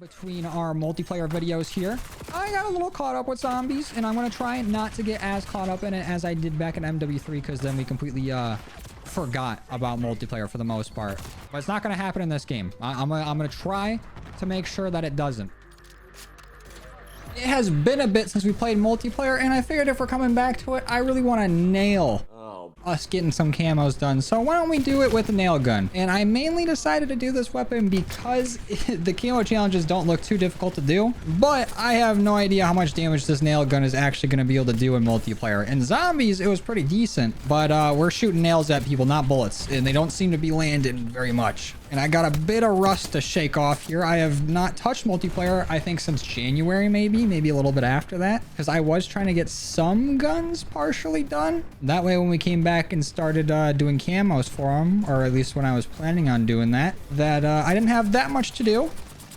between our multiplayer videos here. I got a little caught up with zombies, and I'm going to try not to get as caught up in it as I did back in MW3, because then we completely forgot about multiplayer for the most part. But it's not going to happen in this game. I'm going to try to make sure that it doesn't. It has been a bit since we played multiplayer, and I figured if we're coming back to it, I really want to nail us getting some camos done. So why don't we do it with the nail gun? And I mainly decided to do this weapon because the camo challenges don't look too difficult to do, but I have no idea how much damage this nail gun is actually going to be able to do in multiplayer. In zombies, it was pretty decent, but we're shooting nails at people, not bullets, and they don't seem to be landing very much. And I got a bit of rust to shake off here. I have not touched multiplayer, I think, since January, maybe a little bit after that, because I was trying to get some guns partially done. That way, when we came back and started doing camos for them, or at least when I was planning on doing that, I didn't have that much to do.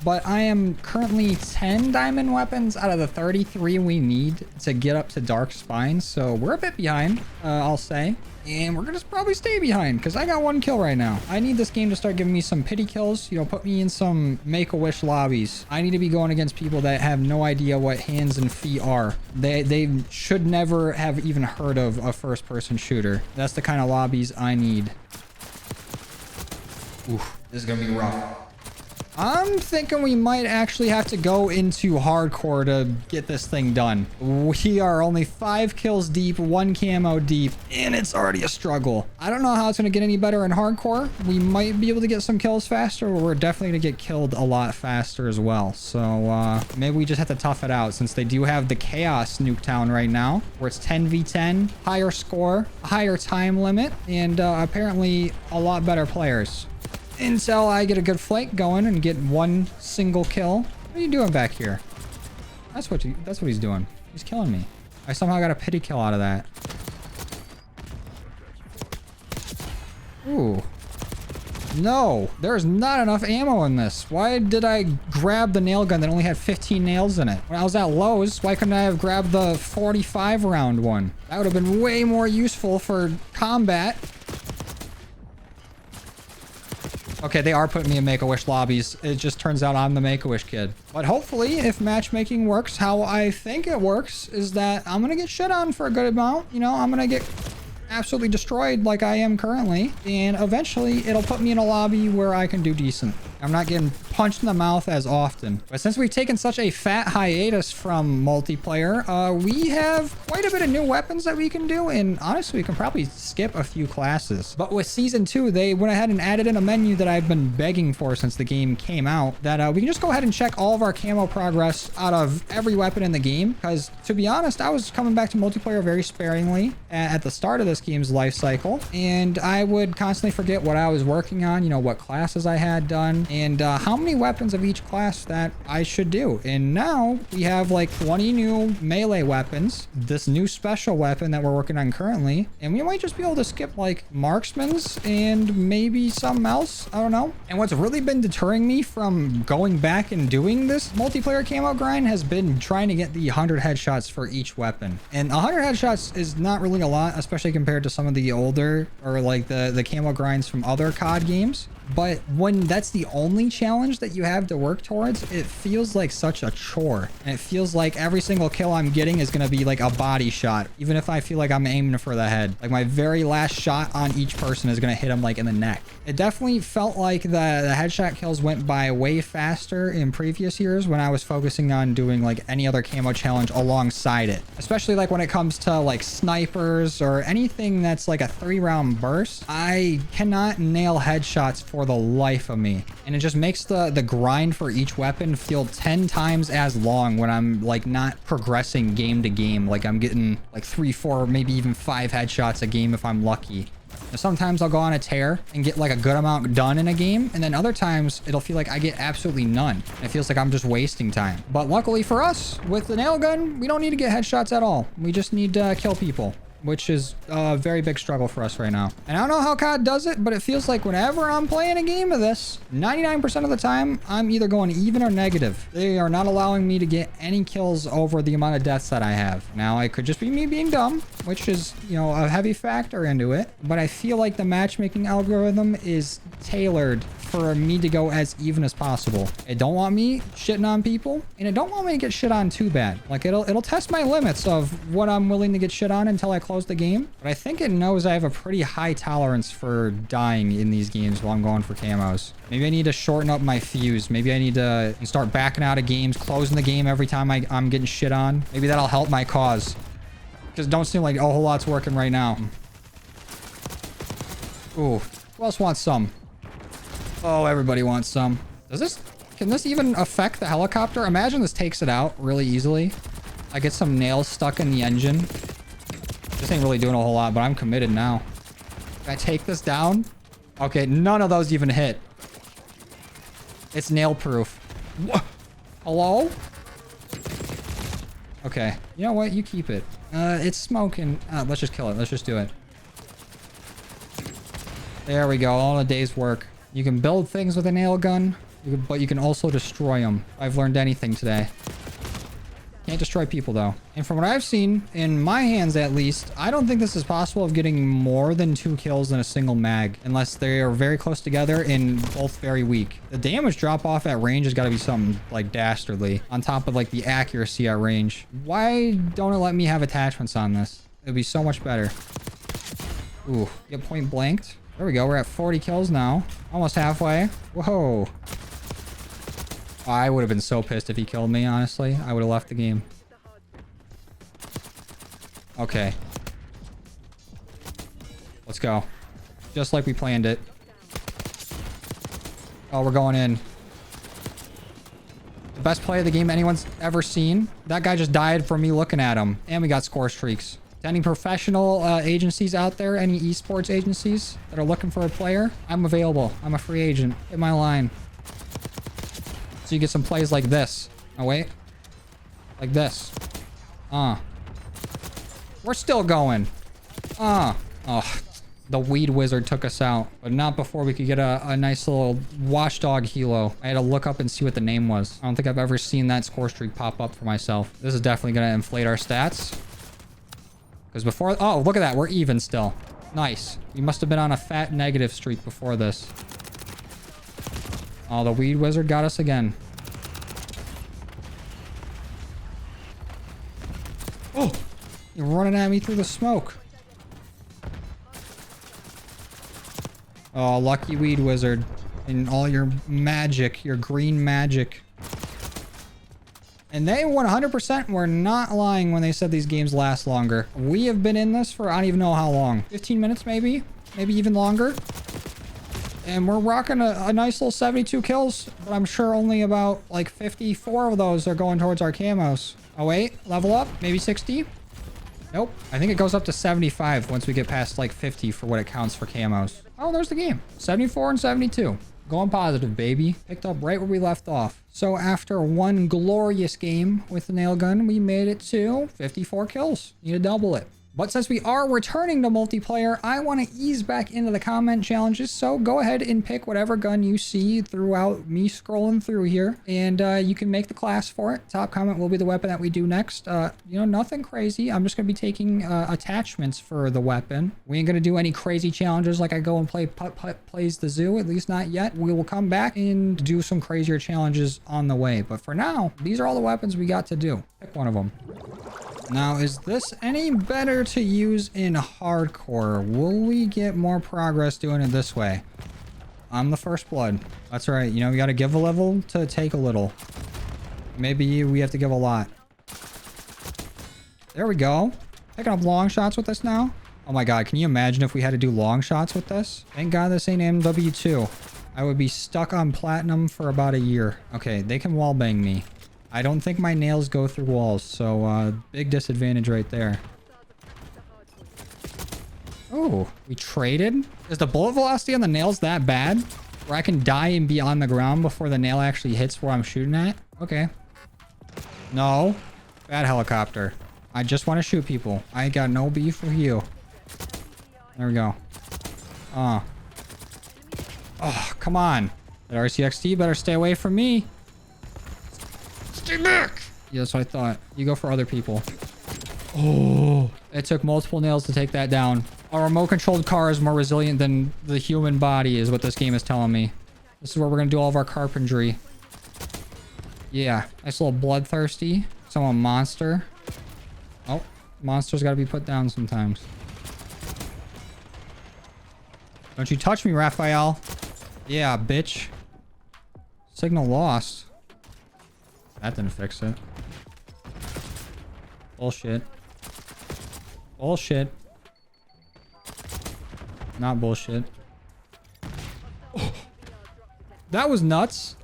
But I am currently 10 diamond weapons out of the 33 we need to get up to Dark Spine. So we're a bit behind, I'll say. And we're going to probably stay behind because I got 1 kill right now. I need this game to start giving me some pity kills. You know, put me in some Make-A-Wish lobbies. I need to be going against people that have no idea what hands and feet are. They should never have even heard of a first-person shooter. That's the kind of lobbies I need. Oof, this is going to be rough. I'm thinking we might actually have to go into hardcore to get this thing done. We are only 5 kills deep, 1 camo deep, and it's already a struggle. I don't know how it's going to get any better in hardcore. We might be able to get some kills faster, but we're definitely going to get killed a lot faster as well. So maybe we just have to tough it out, since they do have the Chaos Nuketown right now, where it's 10v10, higher score, higher time limit, and apparently a lot better players. Until I get a good flank going and get 1 single kill. What are you doing back here? That's what he's doing. He's killing me. I somehow got a pity kill out of that. Ooh. No, there's not enough ammo in this. Why did I grab the nail gun that only had 15 nails in it? When I was at Lowe's, why couldn't I have grabbed the 45 round one? That would have been way more useful for combat. Okay, they are putting me in Make-A-Wish lobbies. It just turns out I'm the Make-A-Wish kid. But hopefully, if matchmaking works how I think it works, is that I'm going to get shit on for a good amount. You know, I'm going to get absolutely destroyed like I am currently. And eventually, it'll put me in a lobby where I can do decent. I'm not getting punched in the mouth as often. But since we've taken such a fat hiatus from multiplayer, we have quite a bit of new weapons that we can do. And honestly, we can probably skip a few classes. But with Season 2, they went ahead and added in a menu that I've been begging for since the game came out. That we can just go ahead and check all of our camo progress out of every weapon in the game. Because to be honest, I was coming back to multiplayer very sparingly at the start of this game's life cycle. And I would constantly forget what I was working on, you know, what classes I had done. And how many weapons of each class that I should do. And now we have like 20 new melee weapons, this new special weapon that we're working on currently, and we might just be able to skip like marksman's and maybe something else. I don't know. And what's really been deterring me from going back and doing this multiplayer camo grind has been trying to get the 100 headshots for each weapon. And 100 headshots is not really a lot, especially compared to some of the older or like the camo grinds from other COD games. But when that's the only challenge that you have to work towards, it feels like such a chore. And it feels like every single kill I'm getting is going to be like a body shot, even if I feel like I'm aiming for the head. Like my very last shot on each person is going to hit them like in the neck. It definitely felt like the headshot kills went by way faster in previous years when I was focusing on doing like any other camo challenge alongside it. Especially like when it comes to like snipers or anything that's like a 3-round burst. I cannot nail headshots for the life of me, and it just makes the grind for each weapon feel 10 times as long when I'm like not progressing game to game. Like I'm getting like 3, 4, maybe even 5 headshots a game if I'm lucky. Now, sometimes I'll go on a tear and get like a good amount done in a game, and then other times it'll feel like I get absolutely none. It feels like I'm just wasting time. But luckily for us, with the nail gun, we don't need to get headshots at all. We just need to kill people, which is a very big struggle for us right now. And I don't know how COD does it, but it feels like whenever I'm playing a game of this, 99% of the time, I'm either going even or negative. They are not allowing me to get any kills over the amount of deaths that I have. Now, it could just be me being dumb, which is, you know, a heavy factor into it. But I feel like the matchmaking algorithm is tailored for me to go as even as possible. It don't want me shitting on people, and it don't want me to get shit on too bad. Like, it'll test my limits of what I'm willing to get shit on until I close the game. But I think it knows I have a pretty high tolerance for dying in these games while I'm going for camos. Maybe I need to shorten up my fuse. Maybe I need to start backing out of games, closing the game every time I'm getting shit on. Maybe that'll help my cause. Just don't seem like a whole lot's working right now. Ooh, who else wants some? Oh, everybody wants some. Can this even affect the helicopter? Imagine this takes it out really easily. I get some nails stuck in the engine. This ain't really doing a whole lot, but I'm committed now. Can I take this down? Okay, none of those even hit. It's nail proof. Hello? Okay, you know what? You keep it. It's smoking. Let's just kill it. Let's just do it. There we go. All a day's work. You can build things with a nail gun, but you can also destroy them. I've learned anything today. Can't destroy people, though. And from what I've seen, in my hands at least, I don't think this is possible of getting more than 2 kills in a single mag, unless they are very close together and both very weak. The damage drop off at range has got to be something like dastardly, on top of like the accuracy at range. Why don't it let me have attachments on this? It would be so much better. Ooh, get point blanked. There we go. We're at 40 kills now. Almost halfway. Whoa. Oh, I would have been so pissed if he killed me, honestly. I would have left the game. Okay. Let's go. Just like we planned it. Oh, we're going in. The best play of the game anyone's ever seen. That guy just died for me looking at him. And we got score streaks. Any professional agencies out there, any esports agencies that are looking for a player, I'm available. I'm a free agent. Hit my line. So you get some plays like this. Oh, wait. Like this. We're still going. Oh, the weed wizard took us out, but not before we could get a nice little watchdog helo. I had to look up and see what the name was. I don't think I've ever seen that score streak pop up for myself. This is definitely going to inflate our stats. Because before... Oh, look at that. We're even still. Nice. We must have been on a fat negative streak before this. Oh, the weed wizard got us again. Oh! You're running at me through the smoke. Oh, lucky weed wizard. And all your magic. Your green magic. And they 100% were not lying when they said these games last longer. We have been in this for I don't even know how long. 15 minutes maybe? Maybe even longer. And we're rocking a nice little 72 kills. But I'm sure only about like 54 of those are going towards our camos. Oh wait, level up? Maybe 60? Nope. I think it goes up to 75 once we get past like 50 for what it counts for camos. Oh, there's the game. 74 and 72. Going positive, baby. Picked up right where we left off. So after one glorious game with the nail gun, we made it to 54 kills. Need to double it. But since we are returning to multiplayer, I want to ease back into the comment challenges. So go ahead and pick whatever gun you see throughout me scrolling through here. And you can make the class for it. Top comment will be the weapon that we do next. You know, nothing crazy. I'm just going to be taking attachments for the weapon. We ain't going to do any crazy challenges like I go and play Putt Plays the Zoo. At least not yet. We will come back and do some crazier challenges on the way. But for now, these are all the weapons we got to do. Pick one of them. Now, is this any better to use in hardcore? Will we get more progress doing it this way? I'm the first blood. That's right. You know, we got to give a little to take a little. Maybe we have to give a lot. There we go. Picking up long shots with this now. Oh my god, can you imagine if we had to do long shots with this? Thank god this ain't MW2. I would be stuck on platinum for about a year. Okay, they can wallbang me. I don't think my nails go through walls, so big disadvantage right there. Oh, we traded? Is the bullet velocity on the nails that bad? Where I can die and be on the ground before the nail actually hits where I'm shooting at? Okay. No. Bad helicopter. I just want to shoot people. I ain't got no beef with you. There we go. Oh, come on. That RCXT better stay away from me. Stay back! Yeah, that's what I thought. You go for other people. Oh, it took multiple nails to take that down. A remote-controlled car is more resilient than the human body is what this game is telling me. This is where we're gonna do all of our carpentry. Yeah, nice little bloodthirsty. Someone monster. Oh, monsters gotta be put down sometimes. Don't you touch me, Raphael. Yeah, bitch. Signal lost. That didn't fix it. Bullshit. Bullshit. Not bullshit. Oh, that was nuts.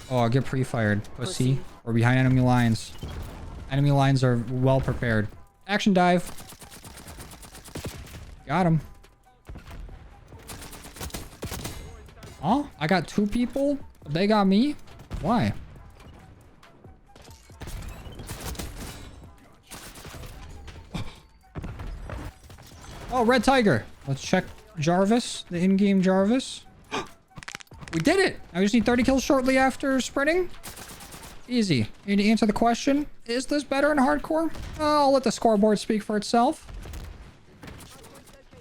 Oh, get pre-fired, pussy. We're behind enemy lines. Enemy lines are well prepared. Action dive. Got him. Oh, I got 2 people. They got me. Why? Oh, Red Tiger. Let's check Jarvis, the in-game Jarvis. We did it. I just need 30 kills shortly after sprinting. Easy. You need to answer the question. Is this better in hardcore? I'll let the scoreboard speak for itself.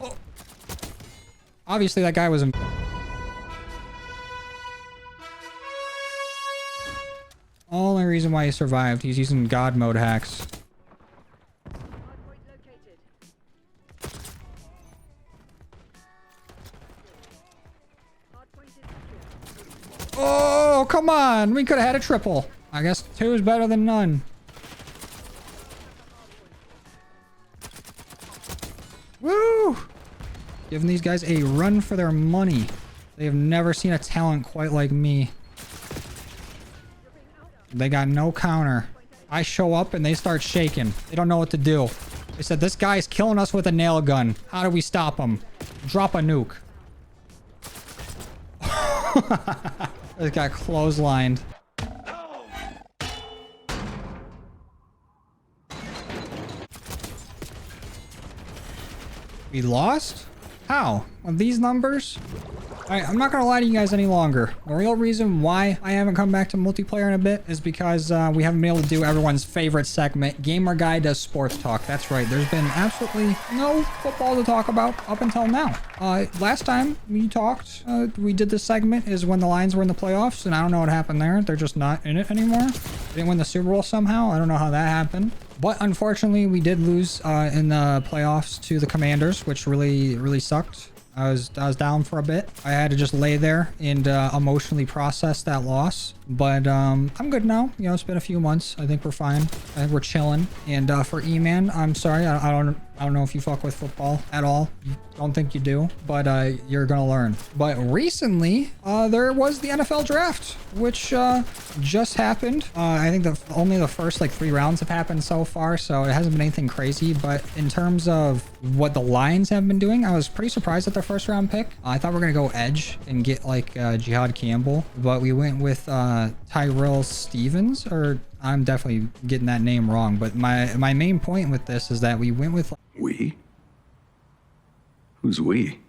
Oh. Obviously, that guy was in... Only reason why he survived, he's using God mode hacks. Oh, come on. We could have had a triple. I guess 2 is better than none. Woo! Giving these guys a run for their money. They have never seen a talent quite like me. They got no counter. I show up and they start shaking. They don't know what to do. They said, this guy's killing us with a nail gun. How do we stop him? Drop a nuke. This got clotheslined. We lost? How? On these numbers? Alright, I'm not gonna lie to you guys any longer. The real reason why I haven't come back to multiplayer in a bit is because we haven't been able to do everyone's favorite segment, Gamer Guy Does Sports Talk. That's right, there's been absolutely no football to talk about up until now. Last time we talked, we did this segment is when the Lions were in the playoffs, and I don't know what happened there. They're just not in it anymore. They didn't win the Super Bowl somehow. I don't know how that happened. But unfortunately, we did lose in the playoffs to the Commanders, which really sucked. I was down for a bit. I had to just lay there and emotionally process that loss. But I'm good now. You know, it's been a few months. I think we're fine. I think we're chilling. And for E-Man, I'm sorry. I don't know if you fuck with football at all. Don't think you do, but you're gonna learn. But recently, there was the NFL draft, which just happened. I think only the first like 3 rounds have happened so far, so it hasn't been anything crazy. But in terms of what the Lions have been doing, I was pretty surprised at their first round pick. I thought we were gonna go edge and get like Jihad Campbell, but we went with Tyrell Stevens, or I'm definitely getting that name wrong. But my main point with this is that we went with... We? Who's we?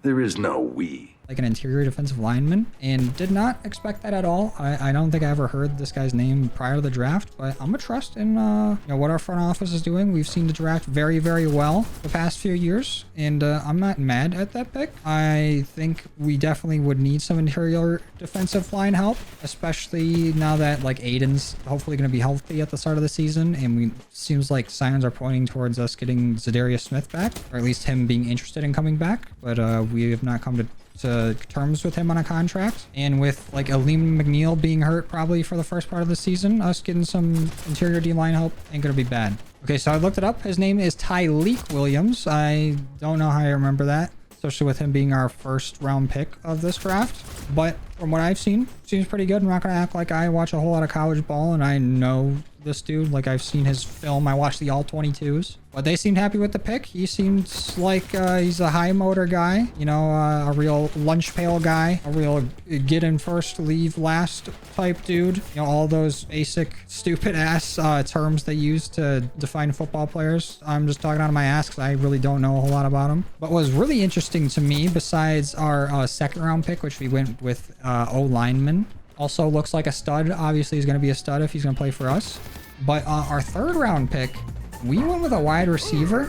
There is no we. Like an interior defensive lineman, and did not expect that at all. I don't think I ever heard this guy's name prior to the draft, but I'm gonna trust in you know, what our front office is doing. We've seen the draft very well the past few years, and I'm not mad at that pick. I think we definitely would need some interior defensive line help, especially now that like Aiden's hopefully gonna be healthy at the start of the season, and seems like signs are pointing towards us getting Zadarius Smith back, or at least him being interested in coming back. But we have not come to terms with him on a contract, and with like Aleem McNeil being hurt probably for the first part of the season, us getting some interior D-line help ain't gonna be bad. Okay, so I looked it up. His name is Tyleek Williams. I don't know how I remember that, especially with him being our first round pick of this draft, but from what I've seen, seems pretty good. I'm not gonna act like I watch a whole lot of college ball and I know this dude. Like, I've seen his film. I watched the all-22s, but they seemed happy with the pick. He seems like he's a high motor guy, you know, a real lunch pail guy, a real get in first, leave last type dude. You know, all those basic stupid ass terms they use to define football players. I'm just talking out of my ass because I really don't know a whole lot about him. But what was really interesting to me, besides our second round pick, which we went with O-lineman, also looks like a stud. Obviously, he's going to be a stud if he's going to play for us. But our third round pick We went with a wide receiver.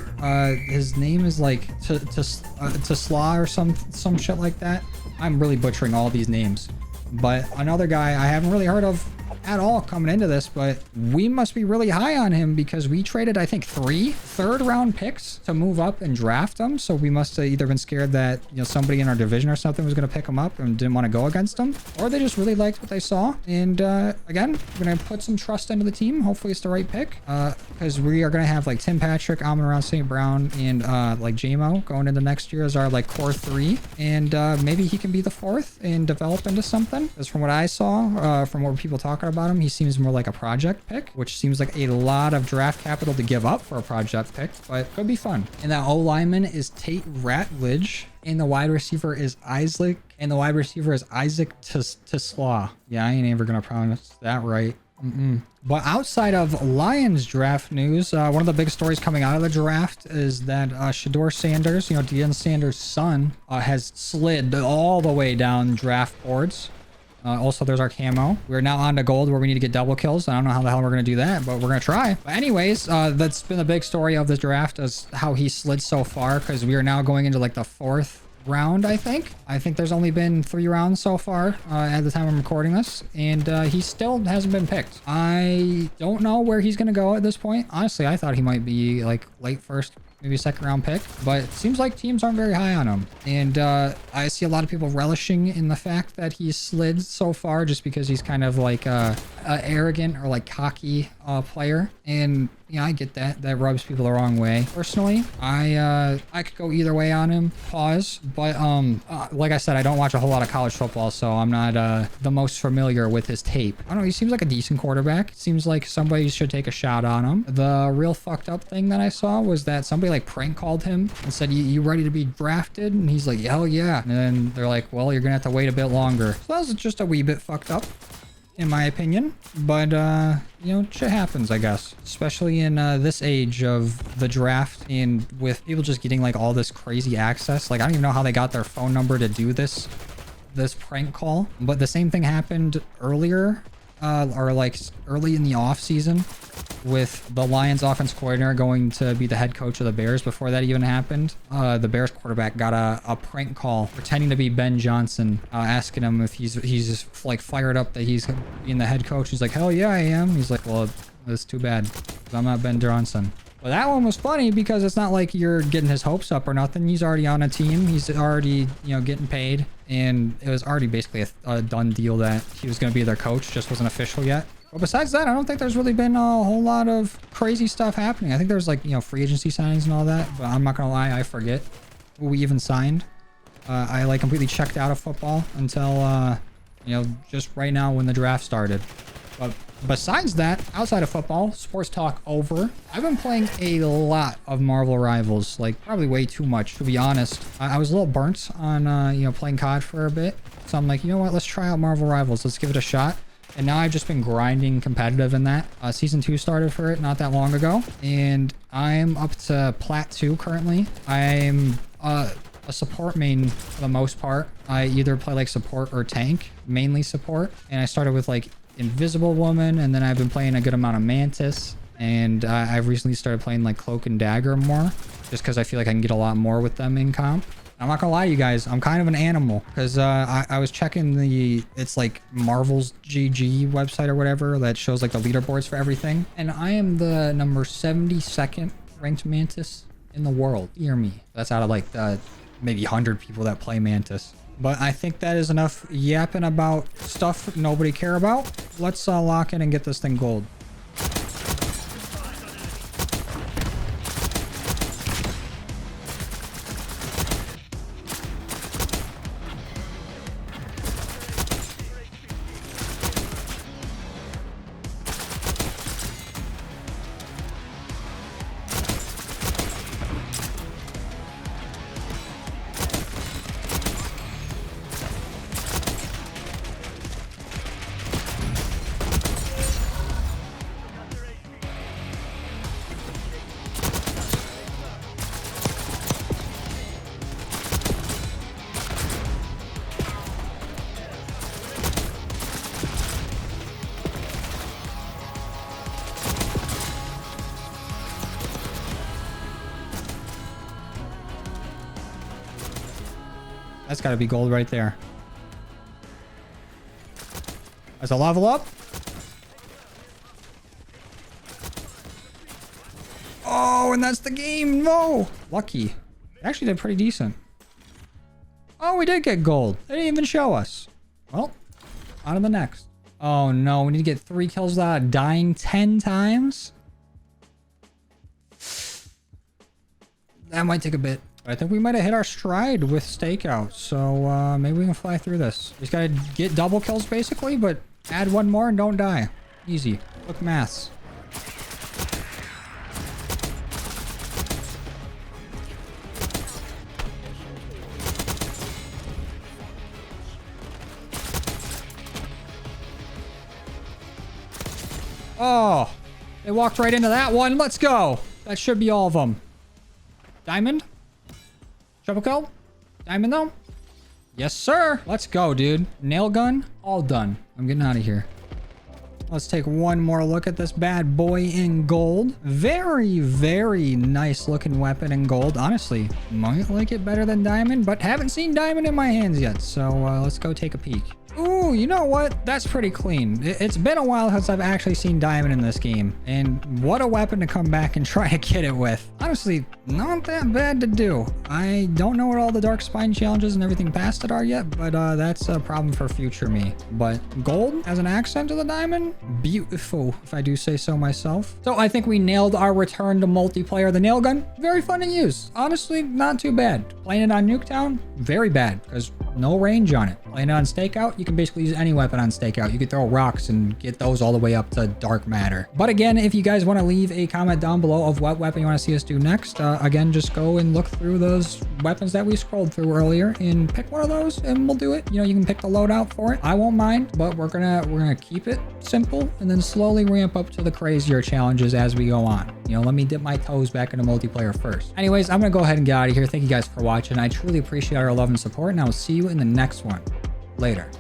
His name is like Tesla or some shit like that. I'm really butchering all these names. But another guy I haven't really heard of at all coming into this, but we must be really high on him because we traded, I think, 3 third-round picks to move up and draft him. So we must have either been scared that, you know, somebody in our division or something was going to pick him up and didn't want to go against him, or they just really liked what they saw. And again, we're going to put some trust into the team. Hopefully it's the right pick, because we are going to have like Tim Patrick, Amon-Ra St. Brown, and like JMO going into next year as our like core 3. And maybe he can be the 4th and develop into something. Because from what I saw, from what people talking about him, he seems more like a project pick, which seems like a lot of draft capital to give up for a project pick, but could be fun. And that O lineman is Tate Ratledge, and the wide receiver is Isaac Tesla. Yeah, I ain't ever gonna pronounce that right. But outside of Lions draft news, one of the big stories coming out of the draft is that Shedeur Sanders, you know, Deion Sanders' son, has slid all the way down draft boards. Also, there's our camo. We're now on to gold where we need to get double kills. I don't know how the hell we're going to do that, but we're going to try. But anyways, that's been the big story of this draft is how he slid so far, because we are now going into like the 4th round, I think. I think there's only been 3 rounds so far at the time I'm recording this, and he still hasn't been picked. I don't know where he's going to go at this point. Honestly, I thought he might be like late 1st, maybe 2nd round pick, but it seems like teams aren't very high on him. And I see a lot of people relishing in the fact that he's slid so far just because he's kind of like a arrogant or like cocky player. And yeah, I get that. That rubs people the wrong way. Personally, I could go either way on him. Pause. But like I said, I don't watch a whole lot of college football, so I'm not the most familiar with his tape. I don't know. He seems like a decent quarterback. Seems like somebody should take a shot on him. The real fucked up thing that I saw was that somebody like prank called him and said, you ready to be drafted? And he's like, hell yeah. And then they're like, well, you're gonna have to wait a bit longer. So that was just a wee bit fucked up, in my opinion. But you know, shit happens, I guess, especially in this age of the draft, and with people just getting like all this crazy access. Like, I don't even know how they got their phone number to do this prank call. But the same thing happened earlier, or like early in the off season, with the Lions offense coordinator going to be the head coach of the Bears. Before that even happened, the Bears quarterback got a prank call pretending to be Ben Johnson, asking him if he's just like fired up that he's being the head coach. He's like, hell yeah, I am. He's like, well, it's too bad, 'cause I'm not Ben Johnson. Well, that one was funny because it's not like you're getting his hopes up or nothing. He's already on a team. He's already, you know, getting paid. And it was already basically a done deal that he was going to be their coach. Just wasn't official yet. But besides that, I don't think there's really been a whole lot of crazy stuff happening. I think there's like, you know, free agency signings and all that. But I'm not going to lie, I forget who we even signed. I like completely checked out of football until, you know, just right now when the draft started. But besides that, outside of football, sports talk over. I've been playing a lot of Marvel Rivals, like probably way too much, to be honest. I was a little burnt on, you know, playing COD for a bit. So I'm like, you know what, let's try out Marvel Rivals. Let's give it a shot. And now I've just been grinding competitive in that. Season 2 started for it not that long ago. And I'm up to Plat 2 currently. I'm a support main for the most part. I either play like support or tank, mainly support. And I started with like Invisible Woman, and then I've been playing a good amount of Mantis, and I've recently started playing like Cloak and Dagger more, just because I feel like I can get a lot more with them in comp. I'm not gonna lie to you guys, I'm kind of an animal, because I was checking it's like Marvel's GG website or whatever that shows like the leaderboards for everything, and I am the number 72nd ranked Mantis in the world. Hear me. That's out of like the maybe 100 people that play Mantis. But I think that is enough yapping about stuff nobody care about. Let's lock in and get this thing gold. That's got to be gold right there. As a level up. Oh, and that's the game. No. Lucky. Actually did pretty decent. Oh, we did get gold. They didn't even show us. Well, on to the next. Oh, no. We need to get 3 kills without dying 10 times. That might take a bit. I think we might have hit our stride with stakeout. So maybe we can fly through this. We just got to get double kills basically, but add 1 more and don't die. Easy. Quick maths. Oh, they walked right into that one. Let's go. That should be all of them. Diamond? Triple kill? Diamond though? Yes, sir. Let's go, dude. Nail gun? All done. I'm getting out of here. Let's take one more look at this bad boy in gold. Very, very nice looking weapon in gold. Honestly, might like it better than diamond, but haven't seen diamond in my hands yet. So let's go take a peek. Ooh, you know what? That's pretty clean. It's been a while since I've actually seen diamond in this game. And what a weapon to come back and try to get it with. Honestly, not that bad to do. I don't know what all the dark spine challenges and everything past it are yet, but that's a problem for future me. But gold as an accent to the diamond, beautiful, if I do say so myself. So I think we nailed our return to multiplayer. The nail gun, very fun to use. Honestly, not too bad. Playing it on Nuketown, very bad, because no range on it. Playing it on stakeout, you can basically use any weapon on stakeout. You could throw rocks and get those all the way up to dark matter. But again, if you guys want to leave a comment down below of what weapon you want to see us do next, again, just go and look through those weapons that we scrolled through earlier and pick one of those and we'll do it. You know, you can pick the loadout for it. I won't mind, but we're gonna keep it simple and then slowly ramp up to the crazier challenges as we go on. You know, let me dip my toes back into multiplayer first. Anyways, I'm gonna go ahead and get out of here. Thank you guys for watching. I truly appreciate our love and support, and I will see you in the next one. Later.